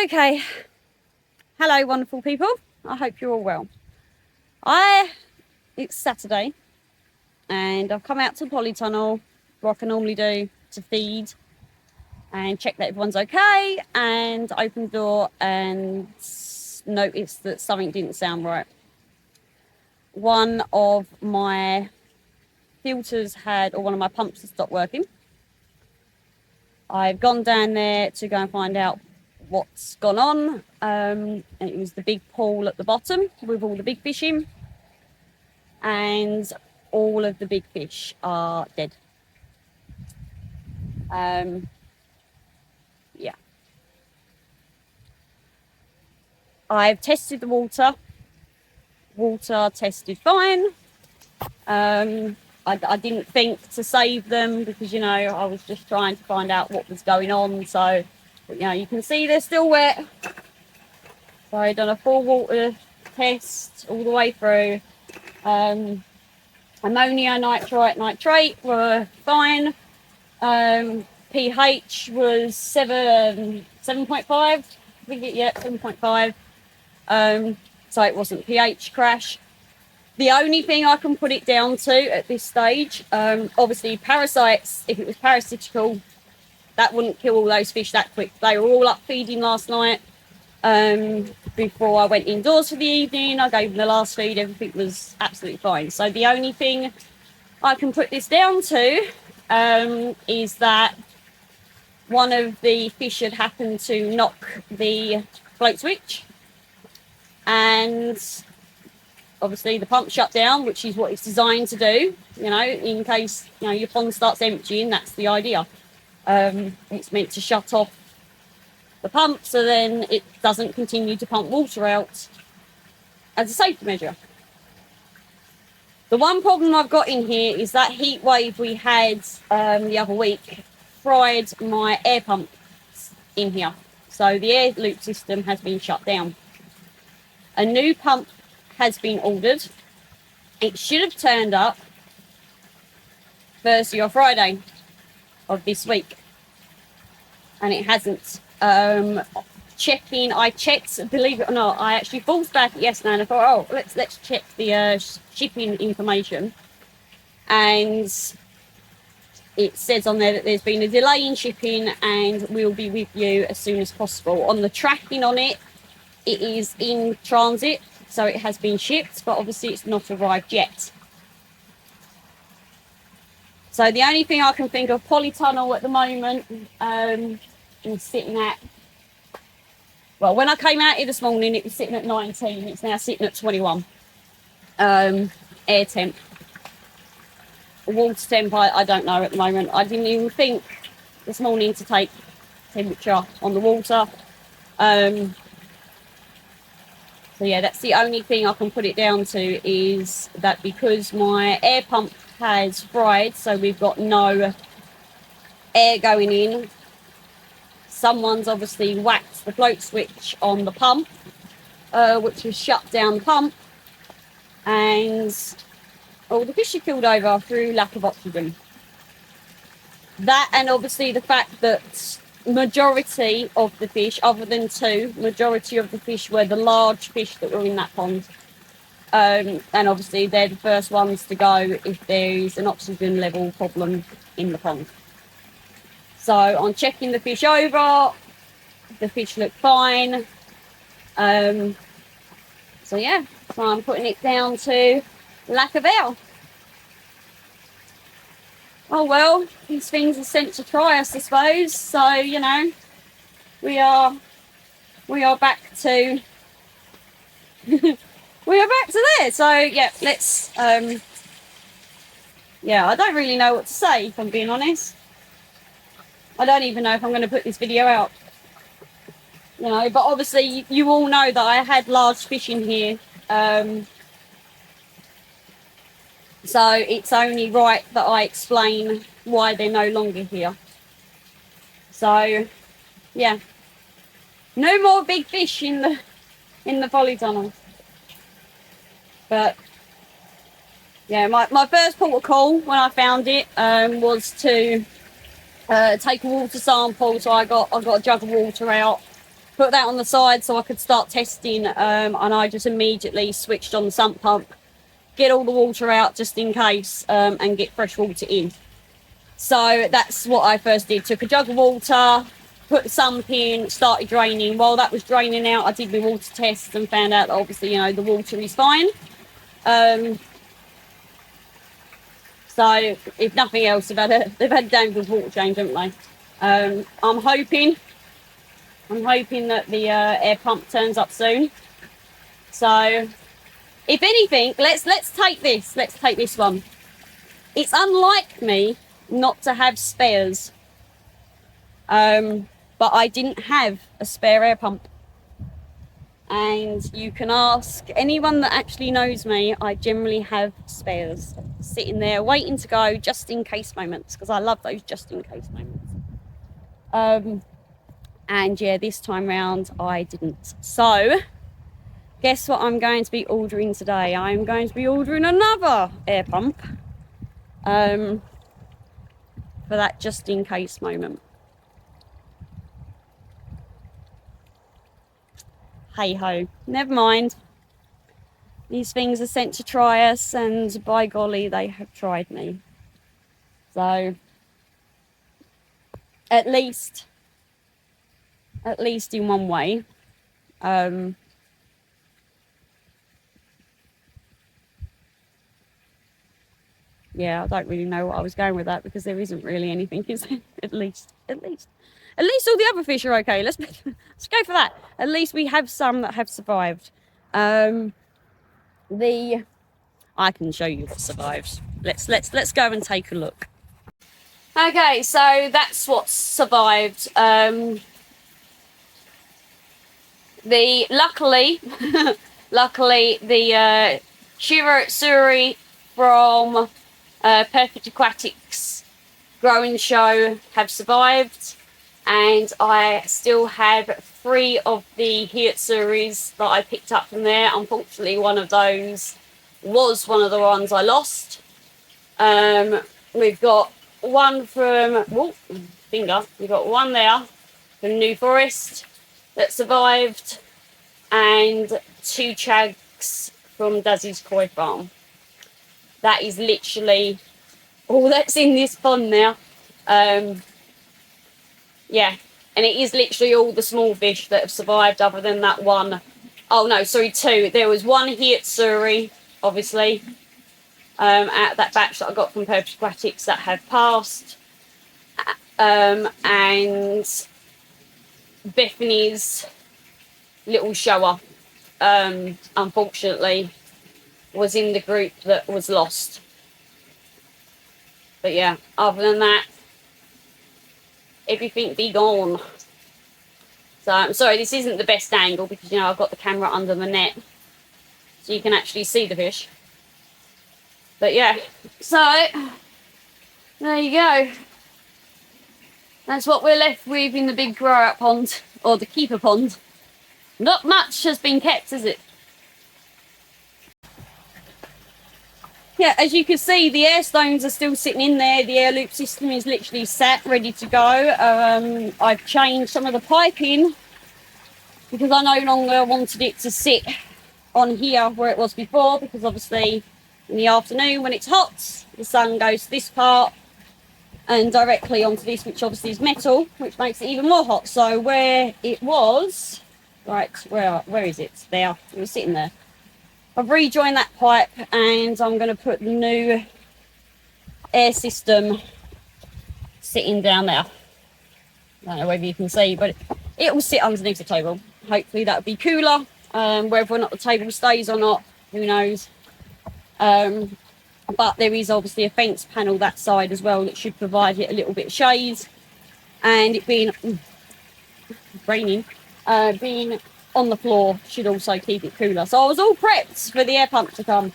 Okay, hello wonderful people, I hope you're all well. It's Saturday and I've come out to the polytunnel like I normally do to feed and check that everyone's okay, and open the door and noticed that something didn't sound right. One of my filters or one of my pumps had stopped working. I've gone down there to go and find out what's gone on, and it was the big pool at the bottom with all the big fish in, and all of the big fish are dead. Yeah, I've tested the water tested fine. I didn't think to save them because, you know, I was just trying to find out what was going on. So, but, you know, you can see they're still wet. So I've done a full water test all the way through. Ammonia, nitrate were fine. pH was 7.5. I think 7.5. So it wasn't pH crash. The only thing I can put it down to at this stage, obviously parasites, if it was parasitical, that wouldn't kill all those fish that quick. They were all up feeding last night. Before I went indoors for the evening, I gave them the last feed, everything was absolutely fine. So the only thing I can put this down to is that one of the fish had happened to knock the float switch, and obviously the pump shut down, which is what it's designed to do, you know, in case, you know, your pond starts emptying. That's the idea. It's meant to shut off the pump so then it doesn't continue to pump water out as a safety measure. The one problem I've got in here is that heat wave we had the other week fried my air pump in here. So the air loop system has been shut down. A new pump has been ordered. It should have turned up Thursday or Friday of this week, and it hasn't. I checked, believe it or not, I actually thought about it yesterday and I thought, oh, let's check the shipping information, and it says on there that there's been a delay in shipping and we'll be with you as soon as possible. On the tracking on it, it is in transit, so it has been shipped, but obviously it's not arrived yet. So the only thing I can think of, polytunnel at the moment, is sitting at, well, when I came out here this morning, it was sitting at 19. It's now sitting at 21. Air temp. Water temp, I don't know at the moment. I didn't even think this morning to take temperature on the water. So yeah, that's the only thing I can put it down to, is that because my air pump has fried, so we've got no air going in, someone's obviously whacked the float switch on the pump, which has shut down the pump, and all the fish are killed over through lack of oxygen. That, and obviously the fact that majority of the fish, other than two, majority of the fish were the large fish that were in that pond. And obviously they're the first ones to go if there is an oxygen level problem in the pond. So on checking the fish over, the fish look fine. So yeah, so I'm putting it down to lack of air. Oh well, these things are sent to try us, I suppose. So, you know, we are back to we are back to there. So yeah, let's yeah, I don't really know what to say, if I'm being honest. I don't even know if I'm going to put this video out, you know, but obviously you all know that I had large fish in here, so it's only right that I explain why they're no longer here. So yeah, no more big fish in the polytunnel. But yeah, my first port of call when I found it was to take a water sample. So I got a jug of water out, put that on the side so I could start testing, and I just immediately switched on the sump pump, get all the water out just in case, and get fresh water in. So that's what I first did. Took a jug of water, put the sump in, started draining. While that was draining out, I did my water tests and found out that obviously, you know, the water is fine. So if nothing else, they've had a damn good water change, haven't they? I'm hoping that the air pump turns up soon. So if anything, let's take this. Let's take this one. It's unlike me not to have spares, but I didn't have a spare air pump. And you can ask anyone that actually knows me, I generally have spares sitting there waiting to go just in case moments, because I love those just in case moments. And yeah, this time round I didn't. So guess what I'm going to be ordering today? I'm going to be ordering another air pump, for that just in case moment. Hey ho, never mind. These things are sent to try us, and by golly, they have tried me. So at least in one way. Yeah, I don't really know what I was going with that, because there isn't really anything, is there? At least all the other fish are okay. Let's go for that. At least we have some that have survived. I can show you what survived. Let's go and take a look. Okay, so that's what survived. Luckily the Shiro from Perfect Aquatics growing show have survived, and I still have 3 of the whta that I picked up from there. Unfortunately, one of those was one of the ones I lost. We've got one from we've got one there from New Forest that survived, and 2 chags from Dazzy's Koi Farm. That is literally all that's in this pond now. Yeah, and it is literally all the small fish that have survived, other than that one. Oh no, sorry, 2. There was one whta, obviously, out of that batch that I got from Perfect Aquatics that have passed. And Bethany's little shower, unfortunately, was in the group that was lost. But yeah, other than that, everything be gone. So I'm sorry, this isn't the best angle, because you know I've got the camera under the net so you can actually see the fish. But yeah, so there you go. That's what we're left with in the big grow-out pond, or the keeper pond. Not much has been kept, is it? Yeah, as you can see, the air stones are still sitting in there. The air loop system is literally sat, ready to go. I've changed some of the piping because I no longer wanted it to sit on here where it was before, because obviously in the afternoon when it's hot, the sun goes to this part and directly onto this, which obviously is metal, which makes it even more hot. So where it was, right, where is it? There, it was sitting there. I've rejoined that pipe, and I'm going to put the new air system sitting down there. I don't know whether you can see, but it will sit underneath the table. Hopefully that'll be cooler. Whether or not the table stays or not, who knows. But there is obviously a fence panel that side as well that should provide it a little bit of shade. And it being raining, being on the floor should also keep it cooler. So I was all prepped for the air pump to come,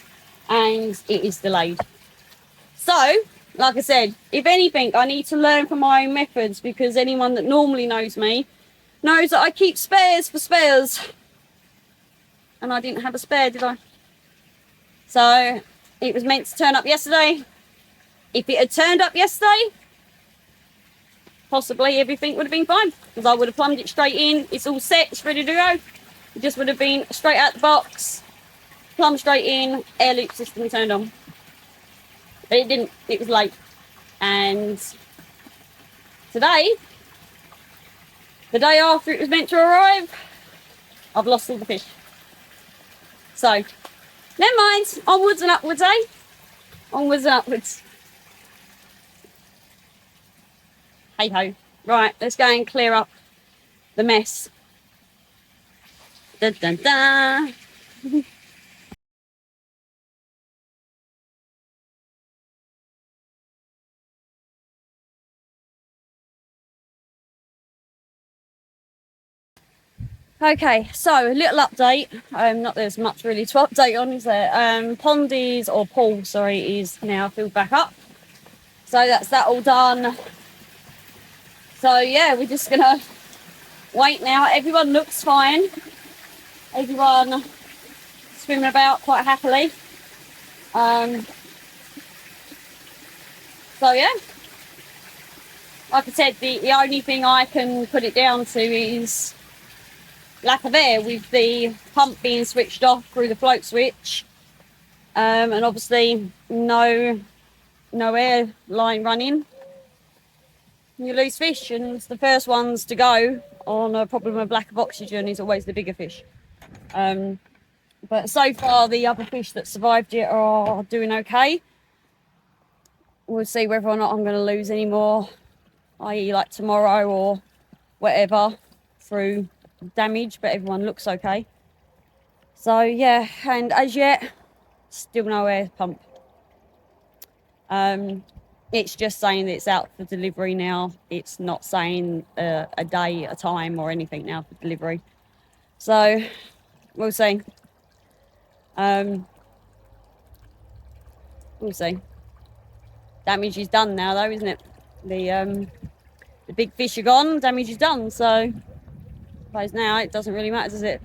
and it is delayed. So, like I said, if anything, I need to learn from my own methods, because anyone that normally knows me knows that I keep spares for spares. And I didn't have a spare, did I? So, it was meant to turn up yesterday. If it had turned up yesterday, possibly everything would have been fine, because I would have plumbed it straight in. It's all set, it's ready to go. It just would have been straight out the box, plumb straight in, air loop system turned on. But it didn't, it was late. And today, the day after it was meant to arrive, I've lost all the fish. So, never mind, onwards and upwards, eh? Onwards and upwards. Hey ho. Right, let's go and clear up the mess. Dun dun dun. Okay, so a little update. Not there's much really to update on, is there? Pond is, or pool, sorry, is now filled back up. So that's that all done. So yeah, we're just gonna wait now. Everyone looks fine. Everyone swimming about quite happily. So yeah, like I said, the only thing I can put it down to is lack of air, with the pump being switched off through the float switch, and obviously no air line running. You lose fish, and the first ones to go on a problem of lack of oxygen is always the bigger fish. But so far the other fish that survived it are doing okay. We'll see whether or not I'm going to lose any more, i.e. like tomorrow or whatever, through damage, but everyone looks okay. So yeah, and as yet, still no air pump. It's just saying that it's out for delivery now. It's not saying a day, a time or anything now for delivery. So we'll see. We'll see. Damage is done now though, isn't it? The big fish are gone, damage is done, so I suppose now it doesn't really matter, does it?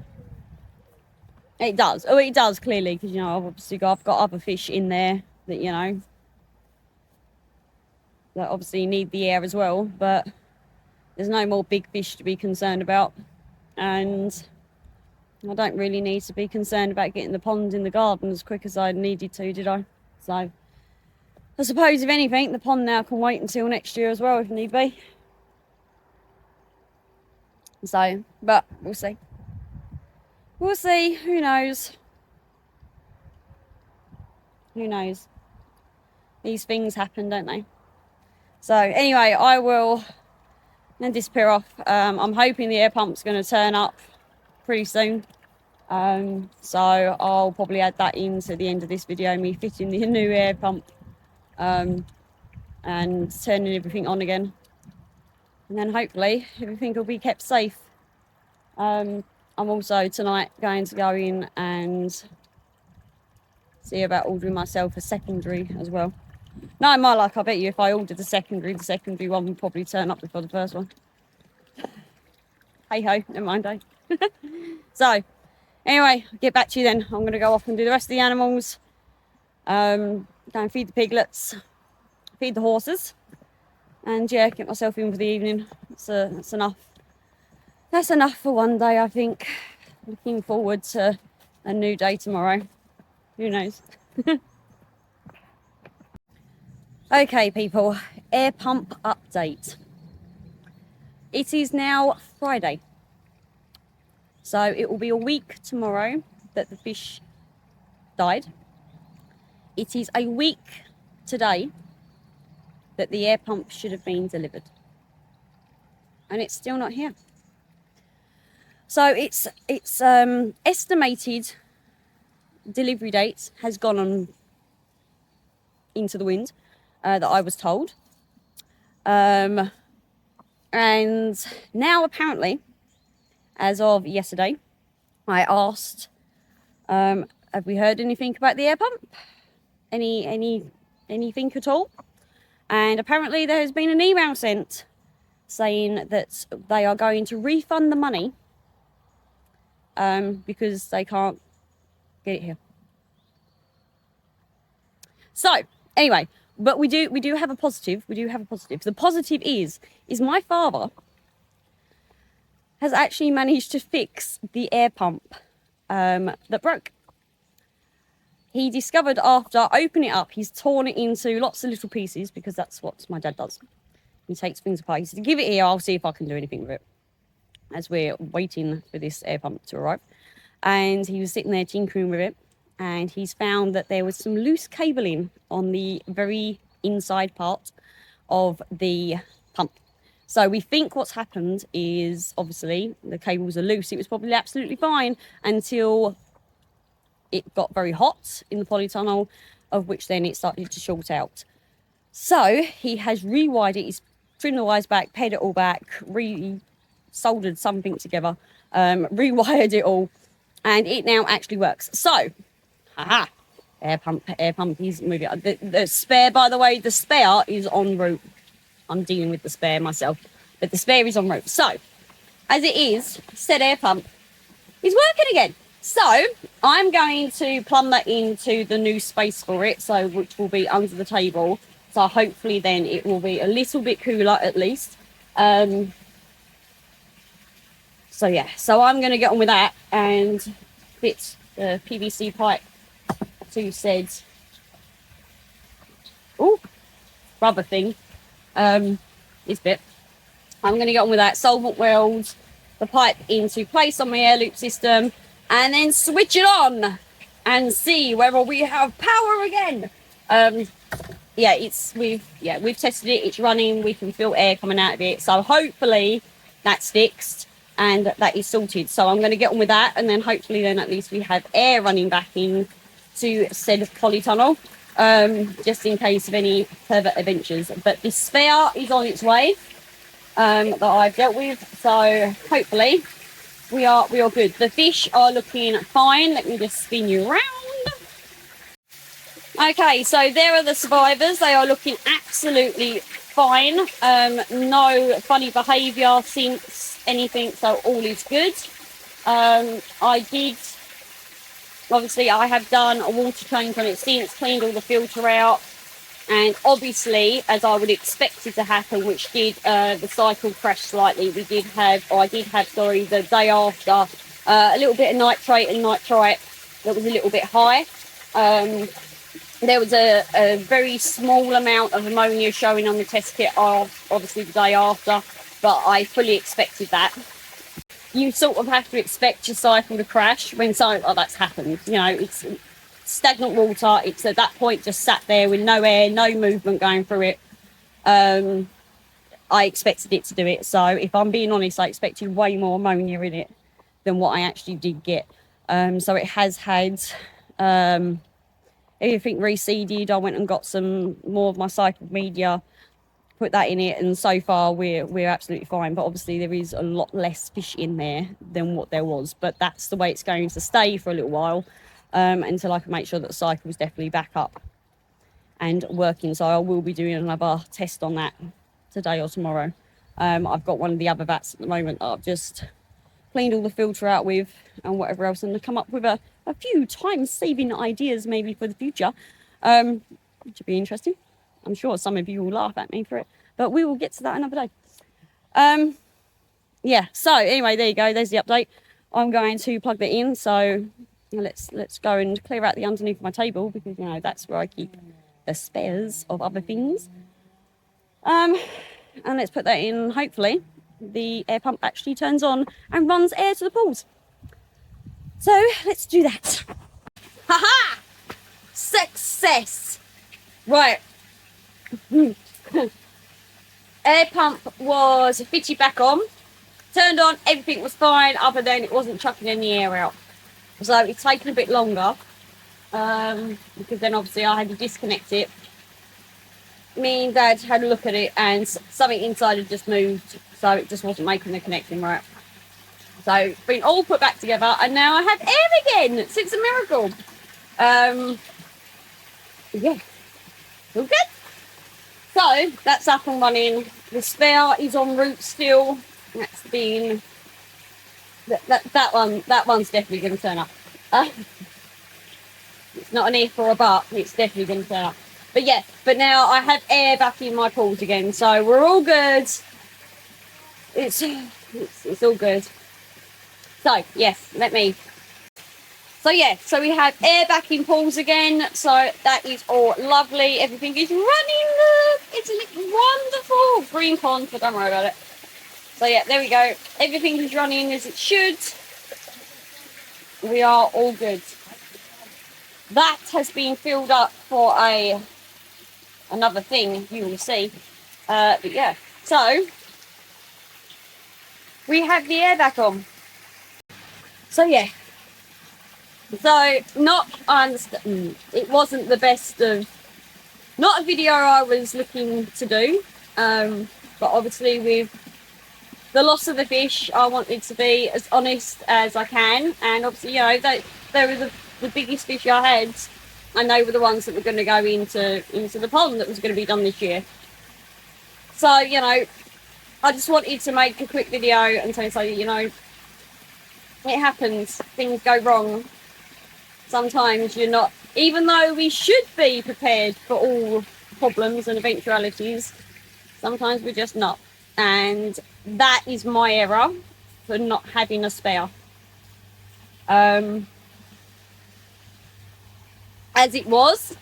It does. Oh, it does, clearly, because, you know, I've got other fish in there that, you know, that obviously need the air as well, but there's no more big fish to be concerned about. And I don't really need to be concerned about getting the pond in the garden as quick as I needed to, did I? So I suppose, if anything, the pond now can wait until next year as well, if need be. So, but we'll see. We'll see. Who knows? Who knows? These things happen, don't they? So anyway, I will then disappear off. I'm hoping the air pump's going to turn up pretty soon. So I'll probably add that into the end of this video, me fitting the new air pump and turning everything on again. And then hopefully everything will be kept safe. I'm also tonight going to go in and see about ordering myself a secondary as well. No, my luck, I bet you if I ordered the secondary one would probably turn up before the first one. Hey ho, never mind, eh? So, anyway, I'll get back to you then. I'm going to go off and do the rest of the animals. Go and feed the piglets, feed the horses, and yeah, get myself in for the evening. That's enough. That's enough for one day, I think. Looking forward to a new day tomorrow. Who knows? Okay, people, air pump update. It is now Friday. So it will be a week tomorrow that the fish died. It is a week today that the air pump should have been delivered. And it's still not here. So it's estimated delivery date has gone on into the wind, that I was told. And now apparently, as of yesterday, I asked, have we heard anything about the air pump? Anything at all? And apparently there has been an email sent saying that they are going to refund the money because they can't get it here. So, anyway, But we do have a positive. We do have a positive. The positive is my father has actually managed to fix the air pump that broke. He discovered after opening it up, he's torn it into lots of little pieces, because that's what my dad does. He takes things apart. He said, give it here, I'll see if I can do anything with it, as we're waiting for this air pump to arrive. And he was sitting there tinkering with it, and he's found that there was some loose cabling on the very inside part of the pump. So we think what's happened is, obviously, the cables are loose. It was probably absolutely fine until it got very hot in the polytunnel, of which then it started to short out. So he has rewired it. He's trimmed the wires back, paid it all back, soldered something together, rewired it all, and it now actually works. So, haha, air pump is moving. The spare, by the way, the spare is en route. I'm dealing with the spare myself, but the spare is en route. So, as it is, said air pump is working again. So I'm going to plumb that into the new space for it, so which will be under the table. So hopefully then it will be a little bit cooler at least. So yeah, so I'm going to get on with that and fit the PVC pipe to said rubber thing. This bit. I'm going to get on with that, solvent weld the pipe into place on my air loop system, and then switch it on and see whether we have power again. We've tested it, it's running, we can feel air coming out of it, so hopefully that's fixed and that is sorted. So I'm going to get on with that, and then hopefully then at least we have air running back in to said polytunnel, just in case of any further adventures. But this spare is on its way, that I've dealt with, so hopefully we are good. The fish are looking fine. Let me just spin you around. Okay, so there are the survivors. They are looking absolutely fine. No funny behaviour since anything, so all is good. I have done a water change on it since, cleaned all the filter out, and obviously, as I would expect it to happen, which did, the cycle crash slightly. I did have the day after, a little bit of nitrate and nitrite that was a little bit high. There was a very small amount of ammonia showing on the test kit, obviously the day after, but I fully expected that. You sort of have to expect your cycle to crash when something like that's happened. You know, it's stagnant water. It's at that point just sat there with no air, no movement going through it. I expected it to do it. So if I'm being honest, I expected way more ammonia in it than what I actually did get. So it has had everything reseeded. I went and got some more of my cycled media, put that in it, and so far we're absolutely fine. But obviously there is a lot less fish in there than what there was, but that's the way it's going to stay for a little while, until I can make sure that the cycle is definitely back up and working. So I will be doing another test on that today or tomorrow. I've got one of the other vats at the moment that I've just cleaned all the filter out with and whatever else, and to come up with a few time-saving ideas maybe for the future, which would be interesting. I'm sure some of you will laugh at me for it, but we will get to that another day. Yeah, so anyway, there you go. There's the update. I'm going to plug that in. So let's go and clear out the underneath of my table, because, you know, that's where I keep the spares of other things. And let's put that in. Hopefully the air pump actually turns on and runs air to the pools. So let's do that. Ha-ha! Success! Right. Air pump was fitted back on, turned on, everything was fine, other than it wasn't chucking any air out. So it's taken a bit longer, because then obviously I had to disconnect it. Me and Dad had a look at it, and something inside had just moved, so it just wasn't making the connecting right. So it's been all put back together, and now I have air again. So it's a miracle. Yeah, all good. So that's up and running. The spare is en route still. That's been that one's definitely going to turn up. It's not an if or a but. It's definitely going to turn up. But yeah, but now I have air back in my pools again, so we're all good. It's all good. So yes, So yeah, so we have air back in pools again. So that is all lovely. Everything is running. Look, it's wonderful. Green pond, but don't worry about it. So yeah, there we go. Everything is running as it should. We are all good. That has been filled up for another thing you will see. But yeah, so we have the air back on. So yeah. So I understand it wasn't the best of, not a video I was looking to do, but obviously with the loss of the fish, I wanted to be as honest as I can, and obviously, you know, they were the biggest fish I had, and they were the ones that were going to go into the pond that was going to be done this year. So, you know, I just wanted to make a quick video and say, you know, it happens, things go wrong. Sometimes you're not, even though we should be prepared for all problems and eventualities, sometimes we're just not. And that is my error for not having a spare. As it was,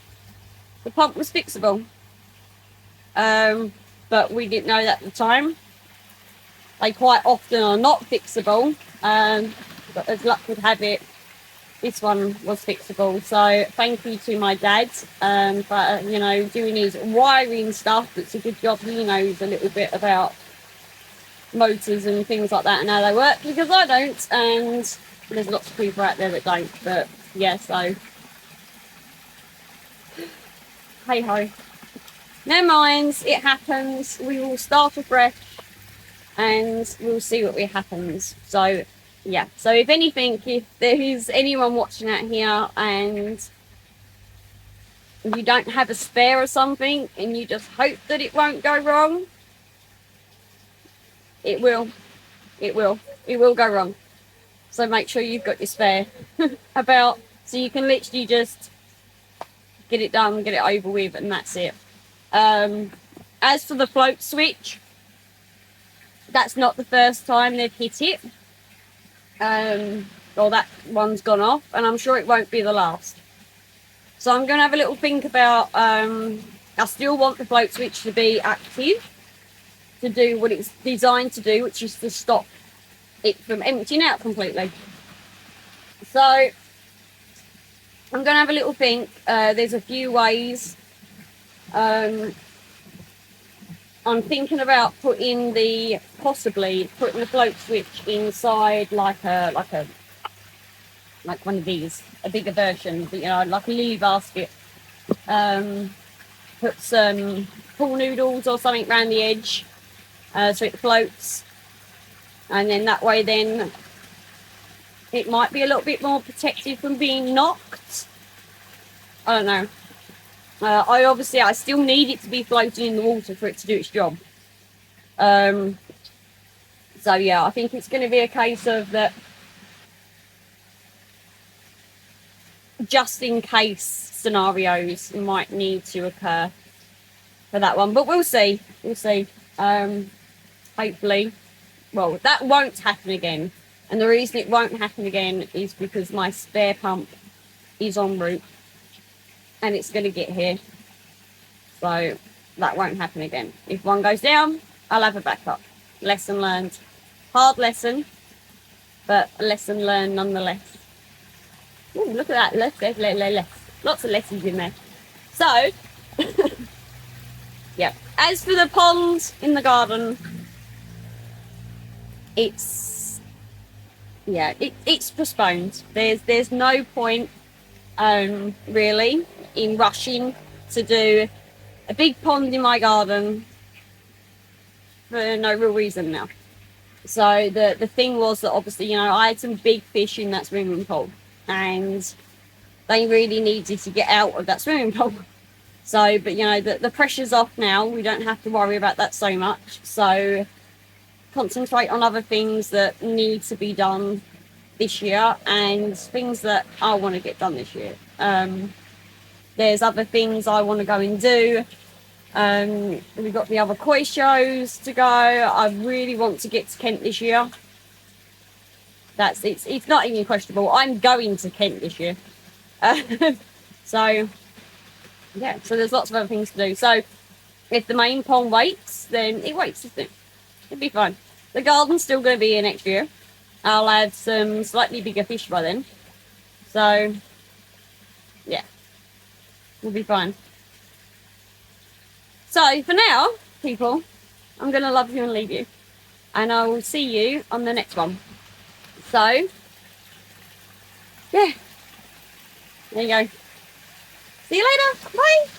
the pump was fixable. But we didn't know that at the time. They quite often are not fixable. But as luck would have it, this one was fixable. So thank you to my dad for, you know, doing his wiring stuff. It's a good job. He knows a little bit about motors and things like that and how they work, because I don't, and there's lots of people out there that don't. But yeah, so hey ho, never mind, it happens. We will start afresh and we'll see what happens. So yeah, so if anything, if there is anyone watching out here and you don't have a spare or something and you just hope that it won't go wrong, it will go wrong. So make sure you've got your spare so you can literally just get it done, get it over with, and that's it. As for the float switch, that's not the first time they've hit it. Well, that one's gone off, and I'm sure it won't be the last. So I'm going to have a little think about, I still want the float switch to be active, to do what it's designed to do, which is to stop it from emptying out completely. So I'm going to have a little think. There's a few ways. I'm thinking about possibly putting the float switch inside like one of these, a bigger version, you know, like a lily basket. Put some pool noodles or something around the edge, so it floats, and then that way then it might be a little bit more protected from being knocked. I don't know. I still need it to be floating in the water for it to do its job. So yeah, I think it's going to be a case of that, just in case scenarios might need to occur for that one, but we'll see. Hopefully, well, that won't happen again, and the reason it won't happen again is because my spare pump is en route and it's going to get here, so that won't happen again. If one goes down, I'll have a backup. Lesson learned. Hard lesson, but a lesson learned nonetheless. Ooh, look at that. Lots of lessons in there. So, yeah. As for the pond in the garden, it's postponed. There's no point, really, in rushing to do a big pond in my garden for no real reason now. So the thing was that obviously, you know, I had some big fish in that swimming pool, and they really needed to get out of that swimming pool. So, but you know, the pressure's off now. We don't have to worry about that so much. So concentrate on other things that need to be done this year and things that I want to get done this year. There's other things I want to go and do. We've got the other koi shows to go. I really want to get to Kent this year. It's not even questionable. I'm going to Kent this year. So yeah, so there's lots of other things to do. So if the main pond waits, then it waits, isn't it? It'll be fine. The garden's still going to be here next year. I'll have some slightly bigger fish by then. So yeah, we'll be fine. So for now, people, I'm going to love you and leave you. And I will see you on the next one. So, yeah. There you go. See you later. Bye.